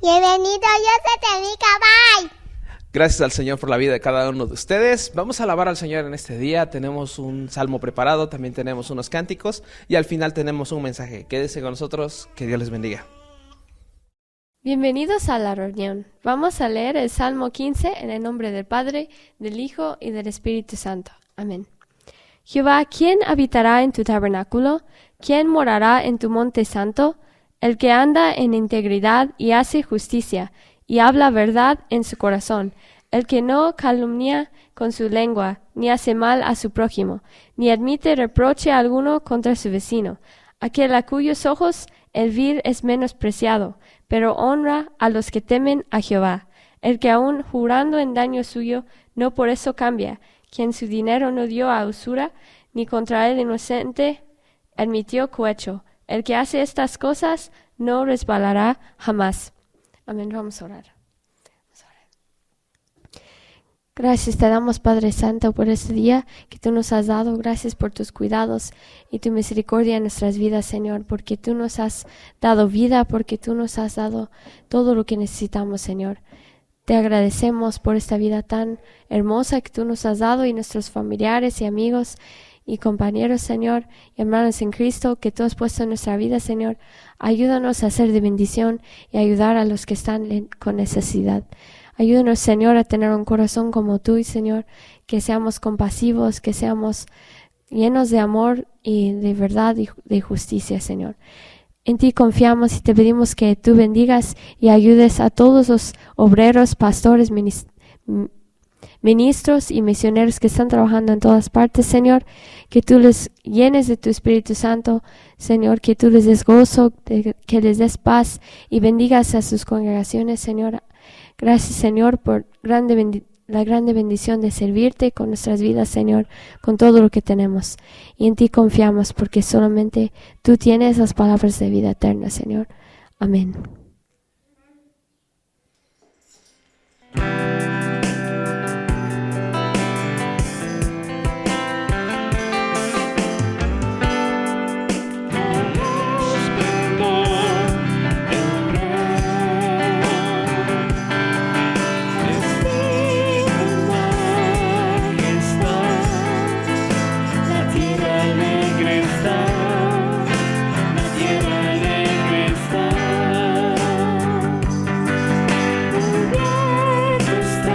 Bienvenido, yo soy Tenica, bye. Gracias al Señor por la vida de cada uno de ustedes. Vamos a alabar al Señor en este día. Tenemos un salmo preparado, también tenemos unos cánticos y al final tenemos un mensaje. Quédense con nosotros, que Dios les bendiga. Bienvenidos a la reunión. Vamos a leer el Salmo 15 en el nombre del Padre, del Hijo y del Espíritu Santo. Amén. Jehová, ¿quién habitará en tu tabernáculo? ¿Quién morará en tu monte santo? El que anda en integridad y hace justicia, y habla verdad en su corazón, el que no calumnia con su lengua, ni hace mal a su prójimo, ni admite reproche alguno contra su vecino, aquel a cuyos ojos el vil es menospreciado, pero honra a los que temen a Jehová, el que aun jurando en daño suyo, no por eso cambia, quien su dinero no dio a usura, ni contra el inocente admitió cohecho. El que hace estas cosas no resbalará jamás. Amén. Vamos a orar. Gracias te damos, Padre Santo, por este día que tú nos has dado. Gracias por tus cuidados y tu misericordia en nuestras vidas, Señor, porque tú nos has dado vida, porque tú nos has dado todo lo que necesitamos, Señor. Te agradecemos por esta vida tan hermosa que tú nos has dado y nuestros familiares y amigos y compañeros, Señor, y hermanos en Cristo, que tú has puesto en nuestra vida, Señor. Ayúdanos a ser de bendición y ayudar a los que están con necesidad. Ayúdanos, Señor, a tener un corazón como tú, Señor, que seamos compasivos, que seamos llenos de amor y de verdad y de justicia, Señor. En ti confiamos y te pedimos que tú bendigas y ayudes a todos los obreros, pastores, ministros y misioneros que están trabajando en todas partes, Señor, que tú les llenes de tu Espíritu Santo, Señor, que tú les des gozo, que les des paz y bendigas a sus congregaciones, Señor. Gracias, Señor, por la grande bendición de servirte con nuestras vidas, Señor, con todo lo que tenemos. Y en ti confiamos porque solamente tú tienes las palabras de vida eterna, Señor. Amén. Está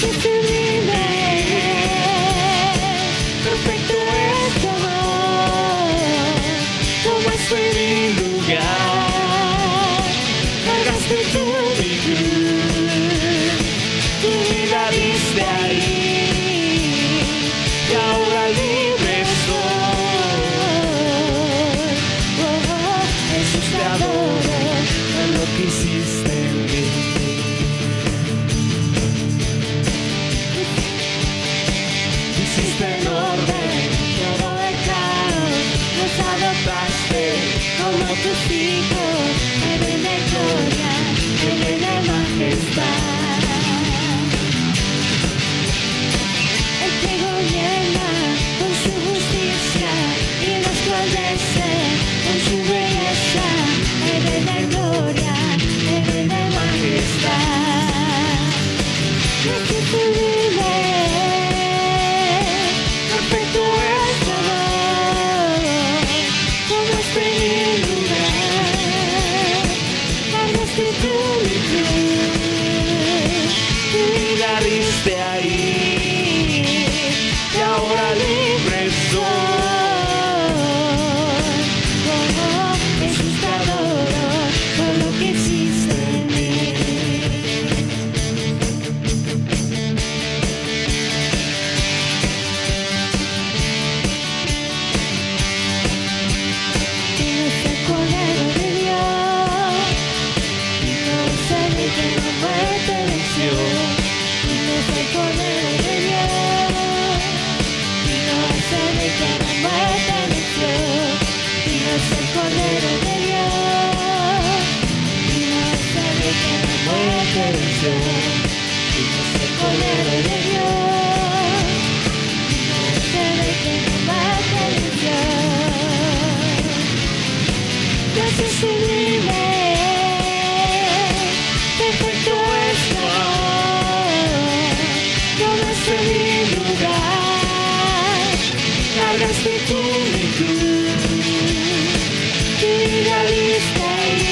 Qué sublime, perfecto es tu amor. Tomaste mi lugar, cargaste tú mi cruz, tu vida diste ahí, y ahora libre soy. Oh, Jesús, te adoro por lo que hiciste en mí. Hiciste en orden todo el caos, nos adoptaste como tus hijos, eres de gloria, eres de majestad. El que gobierna con su justicia y resplandece con su belleza, eres de gloria, eres de majestad. Dios es sublime, perfecto es tu amor. Tomaste mi lugar, cargaste tú mi cruz, tu vida diste ahí, y ahora libre soy. Oh, Jesús, te adoro por lo que hiciste en mí. Tú eres el Cordero de Dios, y no es el que la muerte venció. Tú eres el Cordero de Dios, y no es el que la muerte venció. Tú eres el Cordero de Dios, y no es el que la muerte venció. Tú eres el Cordero de Dios, y no es el que la muerte venció. Dios es sublime, perfecto es tu amor. Tomaste mi lugar, cargaste tú mi cruz, tu vida diste ahí,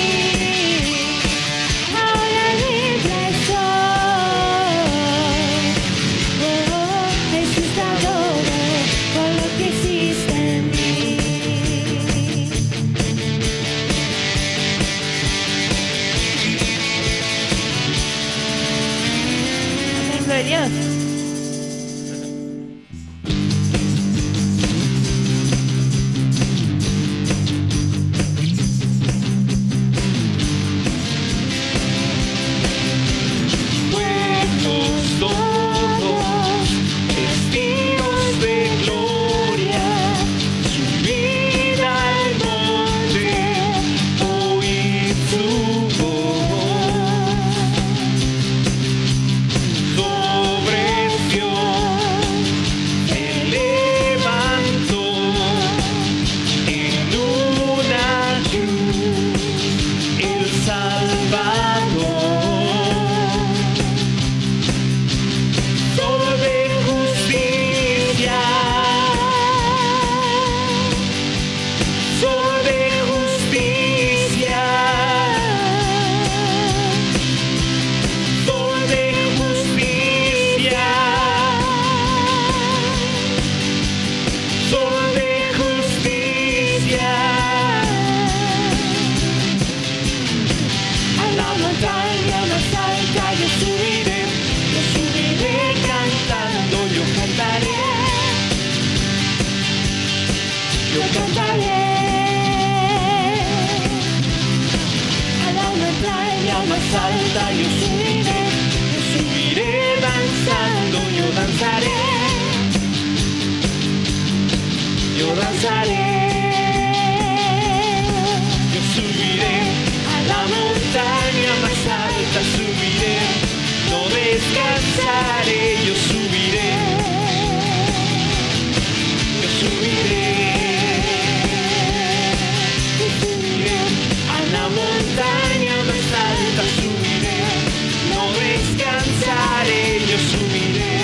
ahora libre soy. Oh, Jesús, te adoro por lo que hiciste en mí. Amén, gloria a Dios. Pueblos todos, testigos de gloria, subida al monte, oíd su voz. Sobre Sión se levantó en una cruz el Salvador. Sol de justicia, sol de justicia, sol de justicia, sol de justicia. A la montaña más alta yo subiré cantando, yo cantaré, yo cantaré. A la montaña más alta yo subiré danzando, yo danzaré, yo danzaré. Yo subiré a la montaña más alta, subiré, no descansaré, yo subiré, yo subiré, yo subiré a la montaña más alta, subiré, no descansaré, yo subiré,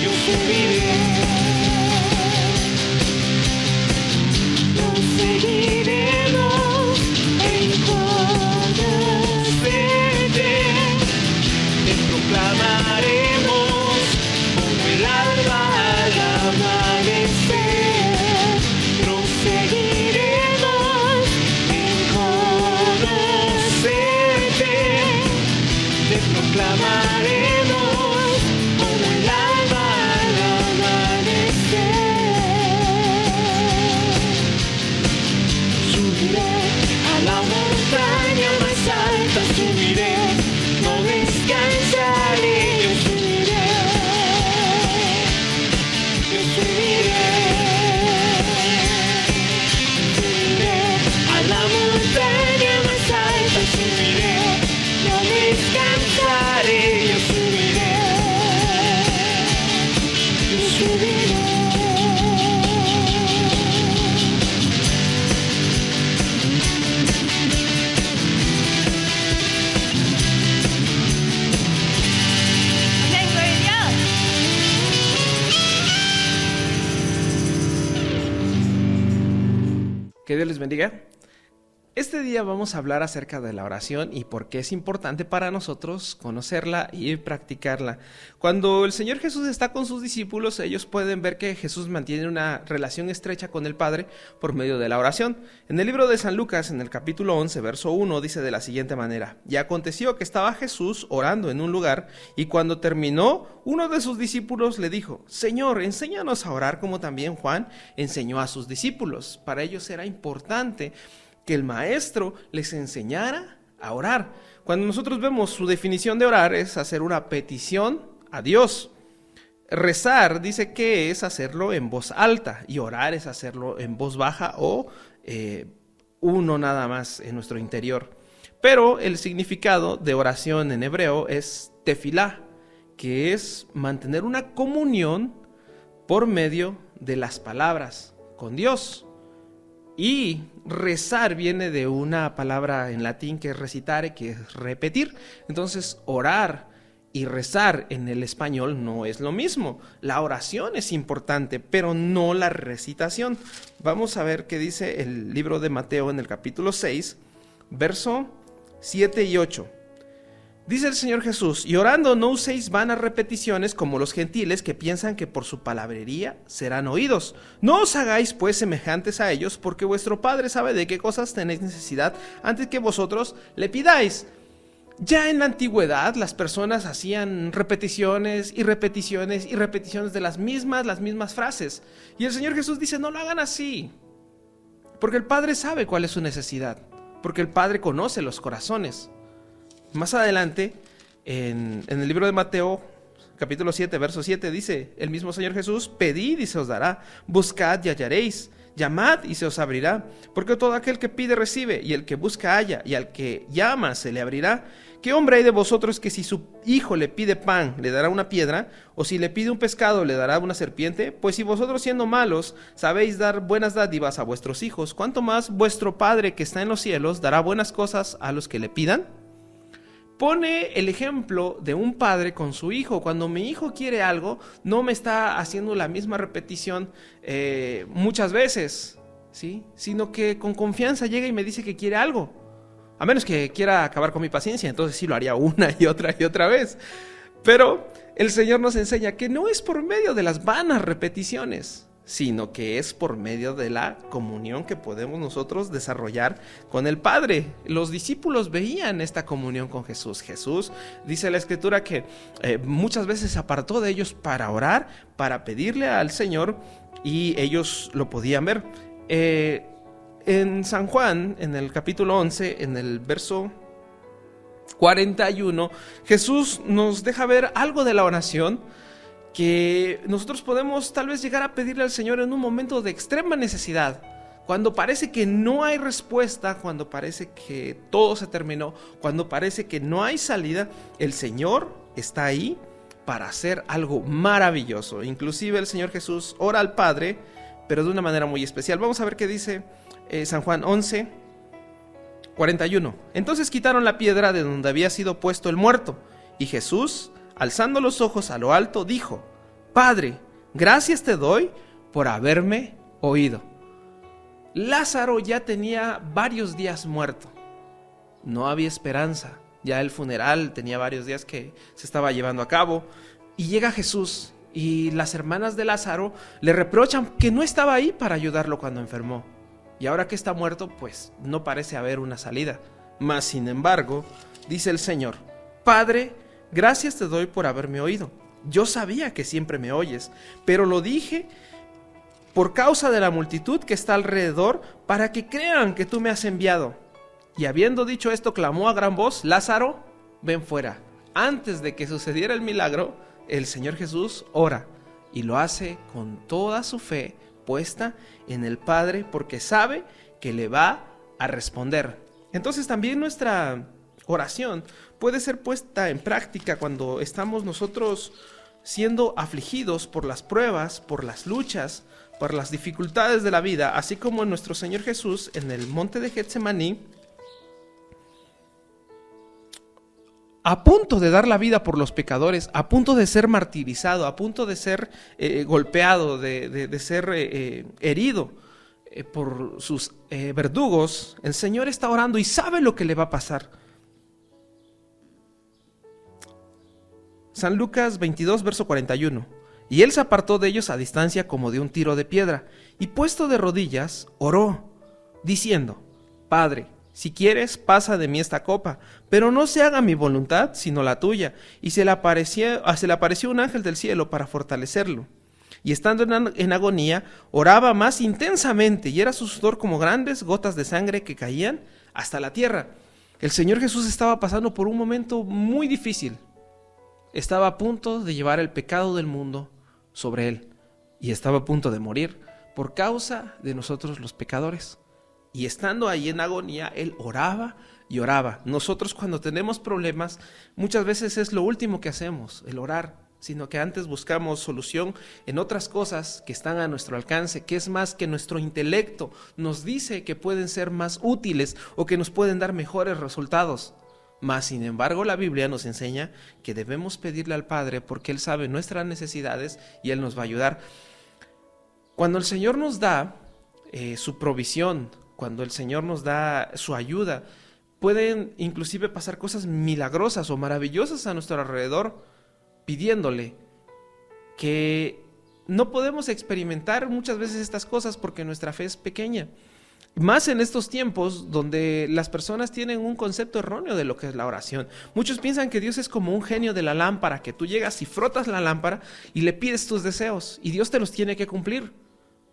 yo subiré. Que Dios les bendiga. Este día vamos a hablar acerca de la oración y por qué es importante para nosotros conocerla y practicarla. Cuando el Señor Jesús está con sus discípulos, ellos pueden ver que Jesús mantiene una relación estrecha con el Padre por medio de la oración. En el libro de San Lucas, en el capítulo 11, verso 1, dice de la siguiente manera: Y aconteció que estaba Jesús orando en un lugar, y cuando terminó, uno de sus discípulos le dijo: Señor, enséñanos a orar como también Juan enseñó a sus discípulos. Para ellos era importante que el maestro les enseñara a orar. Cuando nosotros vemos su definición de orar, es hacer una petición a Dios. Rezar dice que es hacerlo en voz alta, y orar es hacerlo en voz baja o uno nada más en nuestro interior. Pero el significado de oración en hebreo es tefilá, que es mantener una comunión por medio de las palabras con Dios. Y rezar viene de una palabra en latín que es recitare, que es repetir. Entonces, orar y rezar en el español no es lo mismo. La oración es importante, pero no la recitación. Vamos a ver qué dice el libro de Mateo en el capítulo 6, verso 7 y 8. Dice el Señor Jesús: y orando no uséis vanas repeticiones como los gentiles, que piensan que por su palabrería serán oídos. No os hagáis pues semejantes a ellos, porque vuestro Padre sabe de qué cosas tenéis necesidad antes que vosotros le pidáis. Ya en la antigüedad las personas hacían repeticiones y repeticiones y repeticiones de las mismas frases. Y el Señor Jesús dice: no lo hagan así, porque el Padre sabe cuál es su necesidad, porque el Padre conoce los corazones. Más adelante, en el libro de Mateo, capítulo 7, verso 7, dice el mismo Señor Jesús: pedid y se os dará, buscad y hallaréis, llamad y se os abrirá, porque todo aquel que pide recibe, y el que busca halla, y al que llama se le abrirá. ¿Qué hombre hay de vosotros que si su hijo le pide pan, le dará una piedra? ¿O si le pide un pescado, le dará una serpiente? Pues si vosotros, siendo malos, sabéis dar buenas dádivas a vuestros hijos, ¿cuánto más vuestro Padre que está en los cielos dará buenas cosas a los que le pidan? Pone el ejemplo de un padre con su hijo. Cuando mi hijo quiere algo, no me está haciendo la misma repetición muchas veces, ¿sí? Sino que con confianza llega y me dice que quiere algo. A menos que quiera acabar con mi paciencia, entonces sí lo haría una y otra vez. Pero el Señor nos enseña que no es por medio de las vanas repeticiones, sino que es por medio de la comunión que podemos nosotros desarrollar con el Padre. Los discípulos veían esta comunión con Jesús. Jesús, dice la Escritura, que muchas veces se apartó de ellos para orar, para pedirle al Señor, y ellos lo podían ver. En San Juan, en el capítulo 11, en el verso 41, Jesús nos deja ver algo de la oración que nosotros podemos tal vez llegar a pedirle al Señor en un momento de extrema necesidad, cuando parece que no hay respuesta, cuando parece que todo se terminó, cuando parece que no hay salida. El Señor está ahí para hacer algo maravilloso. Inclusive el Señor Jesús ora al Padre, pero de una manera muy especial. Vamos a ver qué dice San Juan 11, 41. Entonces quitaron la piedra de donde había sido puesto el muerto, y Jesús, alzando los ojos a lo alto, dijo: Padre, gracias te doy por haberme oído. Lázaro ya tenía varios días muerto. No había esperanza. Ya el funeral tenía varios días que se estaba llevando a cabo. Y llega Jesús, y las hermanas de Lázaro le reprochan que no estaba ahí para ayudarlo cuando enfermó. Y ahora que está muerto, pues no parece haber una salida. Mas, sin embargo, dice el Señor: Padre, gracias te doy por haberme oído. Yo sabía que siempre me oyes, pero lo dije por causa de la multitud que está alrededor, para que crean que tú me has enviado. Y habiendo dicho esto, clamó a gran voz: Lázaro, ven fuera. Antes de que sucediera el milagro, el Señor Jesús ora, y lo hace con toda su fe puesta en el Padre, porque sabe que le va a responder. Entonces también nuestra oración puede ser puesta en práctica cuando estamos nosotros siendo afligidos por las pruebas, por las luchas, por las dificultades de la vida, así como nuestro Señor Jesús en el monte de Getsemaní, a punto de dar la vida por los pecadores, a punto de ser martirizado, a punto de ser golpeado, de ser herido. por sus verdugos, el Señor está orando y sabe lo que le va a pasar. San Lucas 22, verso 41. Y él se apartó de ellos a distancia como de un tiro de piedra, y puesto de rodillas, oró, diciendo: Padre, si quieres, pasa de mí esta copa, pero no se haga mi voluntad, sino la tuya. Y se le apareció un ángel del cielo para fortalecerlo. Y estando en agonía, oraba más intensamente, y era su sudor como grandes gotas de sangre que caían hasta la tierra. El Señor Jesús estaba pasando por un momento muy difícil. Estaba a punto de llevar el pecado del mundo sobre él, y estaba a punto de morir por causa de nosotros los pecadores. Y estando ahí en agonía, él oraba y oraba. Nosotros, cuando tenemos problemas, muchas veces es lo último que hacemos, el orar, sino que antes buscamos solución en otras cosas que están a nuestro alcance, que es más que nuestro intelecto nos dice que pueden ser más útiles o que nos pueden dar mejores resultados. Mas, sin embargo, la Biblia nos enseña que debemos pedirle al Padre porque Él sabe nuestras necesidades y Él nos va a ayudar. Cuando el Señor nos da su provisión, cuando el Señor nos da su ayuda, pueden inclusive pasar cosas milagrosas o maravillosas a nuestro alrededor, pidiéndole, que no podemos experimentar muchas veces estas cosas porque nuestra fe es pequeña. Más en estos tiempos donde las personas tienen un concepto erróneo de lo que es la oración. Muchos piensan que Dios es como un genio de la lámpara, que tú llegas y frotas la lámpara y le pides tus deseos y Dios te los tiene que cumplir.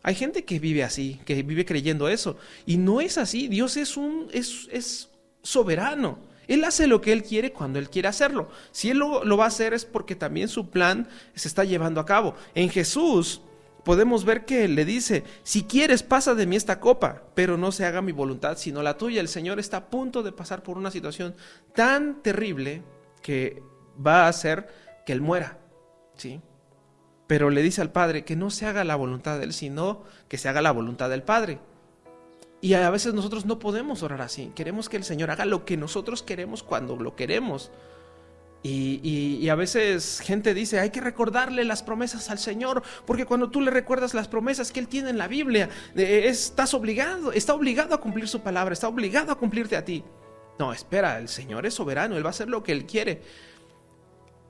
Hay gente que vive así, que vive creyendo eso, y no es así. Dios es soberano. Él hace lo que Él quiere cuando Él quiere hacerlo. Si Él lo va a hacer es porque también su plan se está llevando a cabo. En Jesús podemos ver que le dice: si quieres, pasa de mí esta copa, pero no se haga mi voluntad sino la tuya. El Señor está a punto de pasar por una situación tan terrible que va a hacer que Él muera, ¿sí? Pero le dice al Padre que no se haga la voluntad de Él, sino que se haga la voluntad del Padre. Y a veces nosotros no podemos orar así. Queremos que el Señor haga lo que nosotros queremos cuando lo queremos. Y a veces gente dice: hay que recordarle las promesas al Señor, porque cuando tú le recuerdas las promesas que Él tiene en la Biblia, está obligado a cumplir su palabra, está obligado a cumplirte a ti. No, espera, el Señor es soberano, Él va a hacer lo que Él quiere.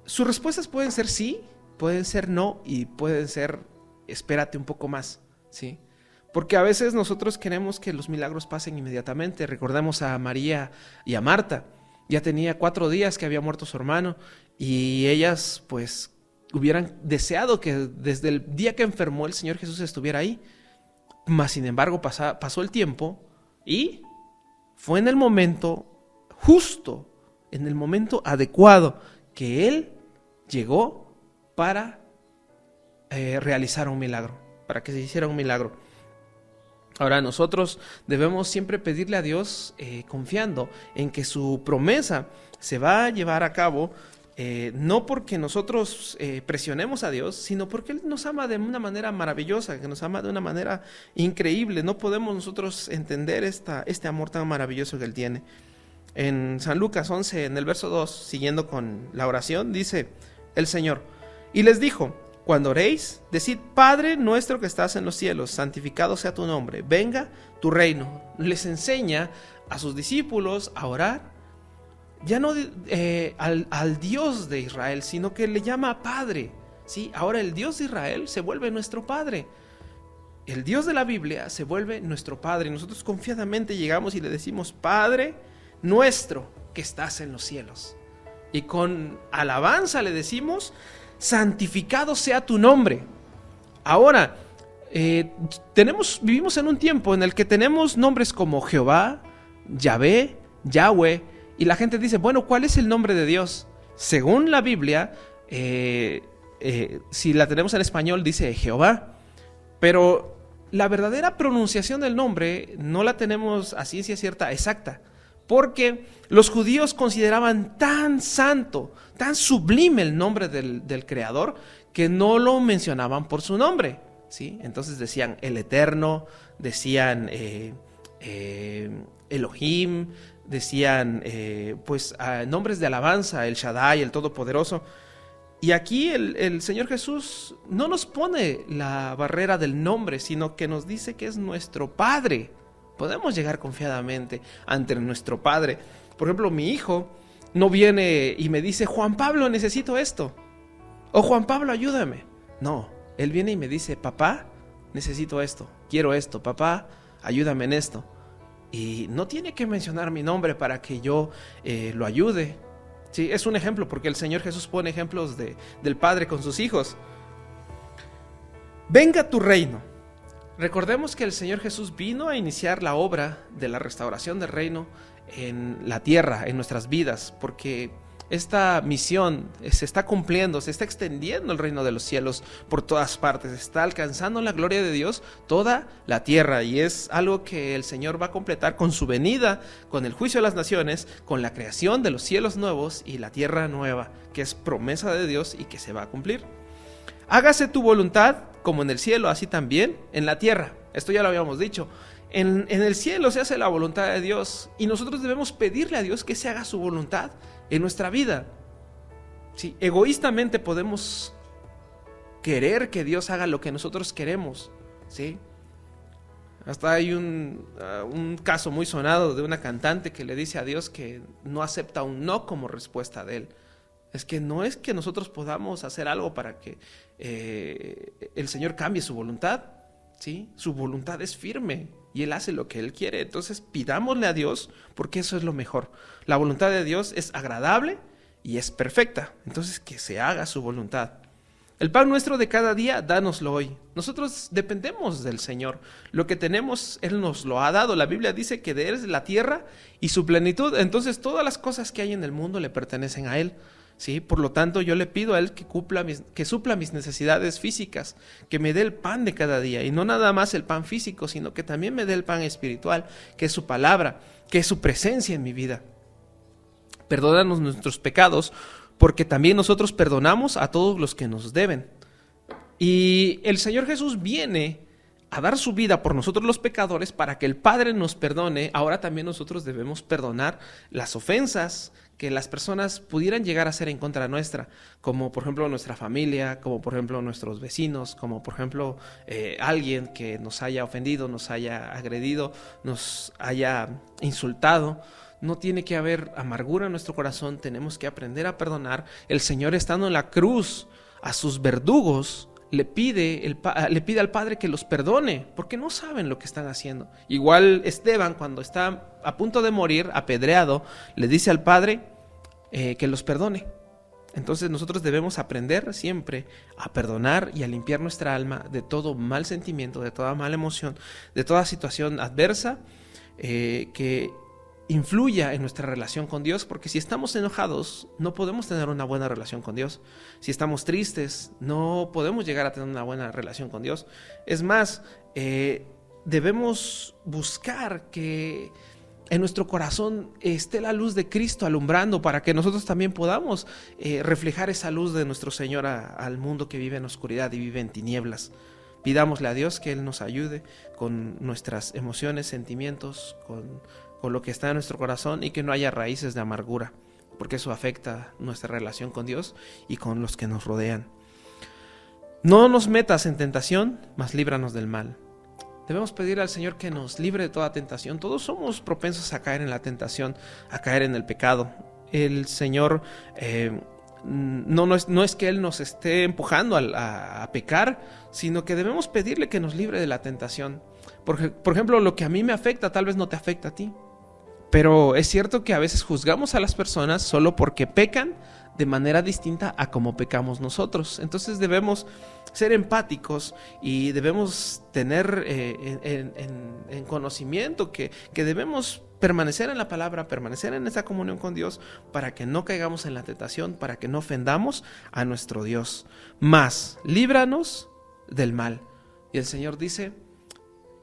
Sus respuestas pueden ser sí, pueden ser no, y pueden ser espérate un poco más, ¿sí? Porque a veces nosotros queremos que los milagros pasen inmediatamente. Recordemos a María y a Marta. Ya tenía 4 días que había muerto su hermano, y ellas pues hubieran deseado que desde el día que enfermó el Señor Jesús estuviera ahí. Mas sin embargo pasó el tiempo, y fue en el momento justo, en el momento adecuado, que Él llegó para realizar un milagro, para que se hiciera un milagro. Ahora, nosotros debemos siempre pedirle a Dios confiando en que su promesa se va a llevar a cabo, no porque nosotros presionemos a Dios, sino porque Él nos ama de una manera maravillosa, que nos ama de una manera increíble. No podemos nosotros entender este amor tan maravilloso que Él tiene. En San Lucas 11, en el verso 2, siguiendo con la oración, dice el Señor: y les dijo: cuando oréis, decid: Padre nuestro que estás en los cielos, santificado sea tu nombre, venga tu reino. Les enseña a sus discípulos a orar, ya no al Dios de Israel, sino que le llama Padre, ¿sí? Ahora el Dios de Israel se vuelve nuestro Padre. El Dios de la Biblia se vuelve nuestro Padre. Y nosotros confiadamente llegamos y le decimos: Padre nuestro que estás en los cielos. Y con alabanza le decimos: santificado sea tu nombre. Ahora, vivimos en un tiempo en el que tenemos nombres como Jehová, Yahvé, Yahweh, y la gente dice: bueno, ¿cuál es el nombre de Dios? Según la Biblia, si la tenemos en español, dice Jehová, pero la verdadera pronunciación del nombre no la tenemos a ciencia cierta exacta, porque los judíos consideraban tan santo, tan sublime el nombre del Creador, que no lo mencionaban por su nombre, ¿sí? Entonces decían el Eterno, decían Elohim, decían nombres de alabanza, el Shaddai, el Todopoderoso. Y aquí el Señor Jesús no nos pone la barrera del nombre, sino que nos dice que es nuestro Padre. Podemos llegar confiadamente ante nuestro Padre. Por ejemplo, mi hijo no viene y me dice, Juan Pablo, necesito esto. O Juan Pablo, ayúdame. No, él viene y me dice, papá, necesito esto, quiero esto, papá, ayúdame en esto. Y no tiene que mencionar mi nombre para que yo lo ayude. Sí, es un ejemplo, porque el Señor Jesús pone ejemplos del Padre con sus hijos. Venga tu reino. Recordemos que el Señor Jesús vino a iniciar la obra de la restauración del reino en la tierra, en nuestras vidas, porque esta misión se está cumpliendo, se está extendiendo el reino de los cielos por todas partes, está alcanzando la gloria de Dios toda la tierra, y es algo que el Señor va a completar con su venida, con el juicio de las naciones, con la creación de los cielos nuevos y la tierra nueva, que es promesa de Dios y que se va a cumplir. Hágase tu voluntad como en el cielo, así también en la tierra. Esto ya lo habíamos dicho. En el cielo se hace la voluntad de Dios y nosotros debemos pedirle a Dios que se haga su voluntad en nuestra vida. Sí, egoístamente podemos querer que Dios haga lo que nosotros queremos, ¿sí? Hasta hay un caso muy sonado de una cantante que le dice a Dios que no acepta un no como respuesta de él. Es que no es que nosotros podamos hacer algo para que el Señor cambie su voluntad, ¿sí? Su voluntad es firme y Él hace lo que Él quiere. Entonces pidámosle a Dios, porque eso es lo mejor. La voluntad de Dios es agradable y es perfecta. Entonces que se haga su voluntad. El pan nuestro de cada día, dánoslo hoy. Nosotros dependemos del Señor. Lo que tenemos, Él nos lo ha dado. La Biblia dice que de Él es la tierra y su plenitud. Entonces todas las cosas que hay en el mundo le pertenecen a Él. ¿Sí? Por lo tanto, yo le pido a Él que supla mis necesidades físicas, que me dé el pan de cada día, y no nada más el pan físico, sino que también me dé el pan espiritual, que es su palabra, que es su presencia en mi vida. Perdónanos nuestros pecados, porque también nosotros perdonamos a todos los que nos deben. Y el Señor Jesús viene a dar su vida por nosotros los pecadores para que el Padre nos perdone. Ahora también nosotros debemos perdonar las ofensas que las personas pudieran llegar a hacer en contra nuestra, como por ejemplo nuestra familia, como por ejemplo nuestros vecinos, como por ejemplo alguien que nos haya ofendido, nos haya agredido, nos haya insultado. No tiene que haber amargura en nuestro corazón, tenemos que aprender a perdonar. El Señor, estando en la cruz a sus verdugos, le pide al Padre que los perdone, porque no saben lo que están haciendo. Igual Esteban, cuando está a punto de morir, apedreado, le dice al Padre que los perdone. Entonces nosotros debemos aprender siempre a perdonar y a limpiar nuestra alma de todo mal sentimiento, de toda mala emoción, de toda situación adversa que influya en nuestra relación con Dios, porque si estamos enojados no podemos tener una buena relación con Dios. Si estamos tristes no podemos llegar a tener una buena relación con Dios. Es más, debemos buscar que en nuestro corazón esté la luz de Cristo alumbrando, para que nosotros también podamos reflejar esa luz de nuestro Señor al mundo que vive en oscuridad y vive en tinieblas. Pidámosle a Dios que Él nos ayude con nuestras emociones, sentimientos, con lo que está en nuestro corazón, y que no haya raíces de amargura, porque eso afecta nuestra relación con Dios y con los que nos rodean. No nos metas en tentación, mas líbranos del mal. Debemos pedir al Señor que nos libre de toda tentación. Todos somos propensos a caer en la tentación, a caer en el pecado. El Señor no es que Él nos esté empujando a pecar, sino que debemos pedirle que nos libre de la tentación. Por ejemplo, lo que a mí me afecta tal vez no te afecta a ti. Pero es cierto que a veces juzgamos a las personas solo porque pecan de manera distinta a como pecamos nosotros. Entonces debemos ser empáticos y debemos tener en conocimiento que debemos permanecer en la palabra, permanecer en esa comunión con Dios, para que no caigamos en la tentación, para que no ofendamos a nuestro Dios. Mas líbranos del mal. Y el Señor dice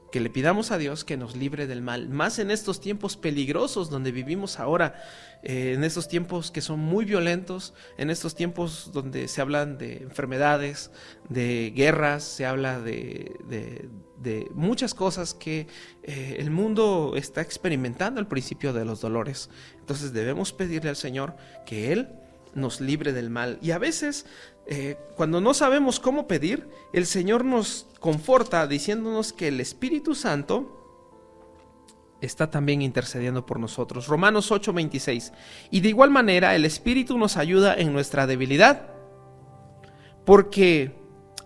que le pidamos a Dios que nos libre del mal, más en estos tiempos peligrosos donde vivimos ahora, en estos tiempos que son muy violentos, en estos tiempos donde se hablan de enfermedades, de guerras, se habla de muchas cosas que el mundo está experimentando al principio de los dolores. Entonces debemos pedirle al Señor que Él nos libre del mal. Y a veces, cuando no sabemos cómo pedir, el Señor nos conforta diciéndonos que el Espíritu Santo está también intercediendo por nosotros. Romanos 8:26. Y de igual manera el Espíritu nos ayuda en nuestra debilidad. Porque,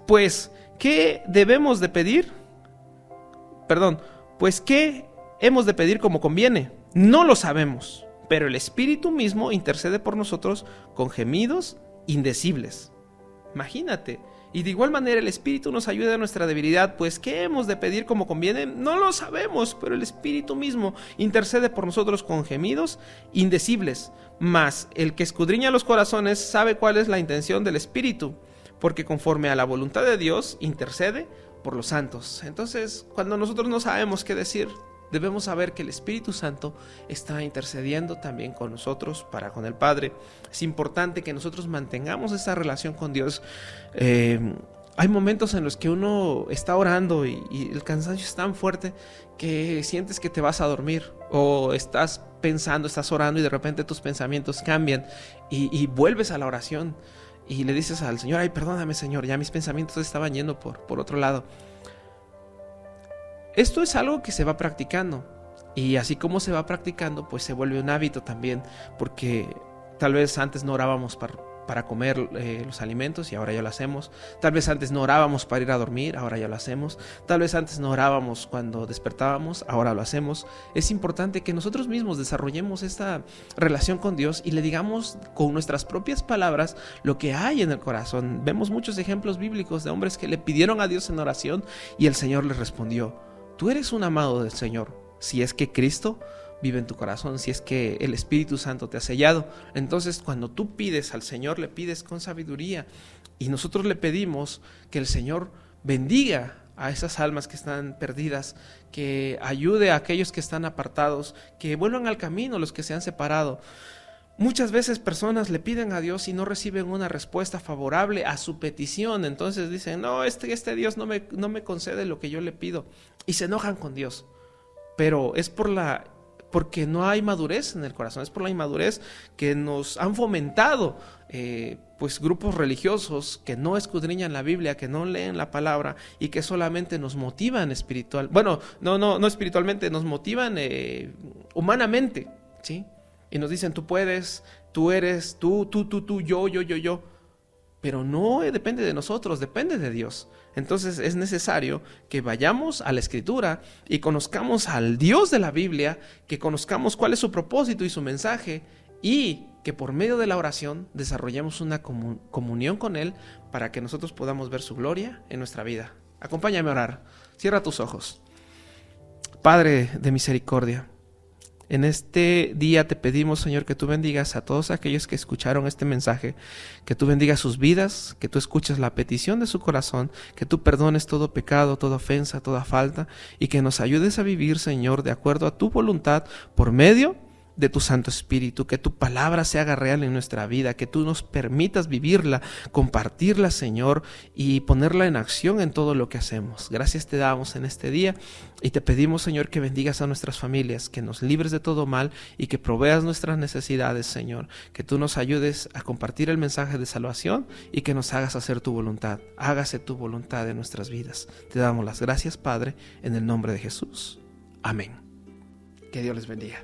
pues, ¿qué debemos de pedir? Pues, ¿qué hemos de pedir como conviene? No lo sabemos, pero el Espíritu mismo intercede por nosotros con gemidos indecibles. Imagínate. Y de igual manera el Espíritu nos ayuda en nuestra debilidad, pues ¿qué hemos de pedir como conviene? No lo sabemos, pero el Espíritu mismo intercede por nosotros con gemidos indecibles. Mas el que escudriña los corazones sabe cuál es la intención del Espíritu, porque conforme a la voluntad de Dios intercede por los santos. Entonces, cuando nosotros no sabemos qué decir, debemos saber que el Espíritu Santo está intercediendo también con nosotros para con el Padre. Es importante que nosotros mantengamos esta relación con Dios. Hay momentos en los que uno está orando y el cansancio es tan fuerte que sientes que te vas a dormir, o estás pensando, estás orando y de repente tus pensamientos cambian y vuelves a la oración y le dices al Señor: ay, perdóname, Señor, ya mis pensamientos estaban yendo por otro lado. Esto es algo que se va practicando, y así como se va practicando, pues se vuelve un hábito también, porque tal vez antes no orábamos para comer los alimentos y ahora ya lo hacemos. Tal vez antes no orábamos para ir a dormir, ahora ya lo hacemos. Tal vez antes no orábamos cuando despertábamos, ahora lo hacemos. Es importante que nosotros mismos desarrollemos esta relación con Dios y le digamos con nuestras propias palabras lo que hay en el corazón. Vemos muchos ejemplos bíblicos de hombres que le pidieron a Dios en oración y el Señor les respondió: tú eres un amado del Señor, si es que Cristo vive en tu corazón, si es que el Espíritu Santo te ha sellado. Entonces, cuando tú pides al Señor, le pides con sabiduría, y nosotros le pedimos que el Señor bendiga a esas almas que están perdidas, que ayude a aquellos que están apartados, que vuelvan al camino los que se han separado. Muchas veces personas le piden a Dios y no reciben una respuesta favorable a su petición. Entonces dicen: no, este Dios no me concede lo que yo le pido, y se enojan con Dios. Pero es porque no hay madurez en el corazón, es por la inmadurez que nos han fomentado pues grupos religiosos que no escudriñan la Biblia, que no leen la palabra y que solamente nos motivan no espiritualmente, nos motivan humanamente, ¿sí? Y nos dicen: tú puedes, tú eres, tú, yo. Pero no depende de nosotros, depende de Dios. Entonces es necesario que vayamos a la Escritura y conozcamos al Dios de la Biblia, que conozcamos cuál es su propósito y su mensaje, y que por medio de la oración desarrollemos una comunión con Él para que nosotros podamos ver su gloria en nuestra vida. Acompáñame a orar. Cierra tus ojos. Padre de misericordia, en este día te pedimos, Señor, que tú bendigas a todos aquellos que escucharon este mensaje, que tú bendigas sus vidas, que tú escuches la petición de su corazón, que tú perdones todo pecado, toda ofensa, toda falta, y que nos ayudes a vivir, Señor, de acuerdo a tu voluntad por medio de tu Santo Espíritu, que tu palabra se haga real en nuestra vida, que tú nos permitas vivirla, compartirla, Señor, y ponerla en acción en todo lo que hacemos. Gracias te damos en este día y te pedimos, Señor, que bendigas a nuestras familias, que nos libres de todo mal y que proveas nuestras necesidades, Señor, que tú nos ayudes a compartir el mensaje de salvación y que nos hagas hacer tu voluntad. Hágase tu voluntad en nuestras vidas. Te damos las gracias, Padre, en el nombre de Jesús. Amén. Que Dios les bendiga.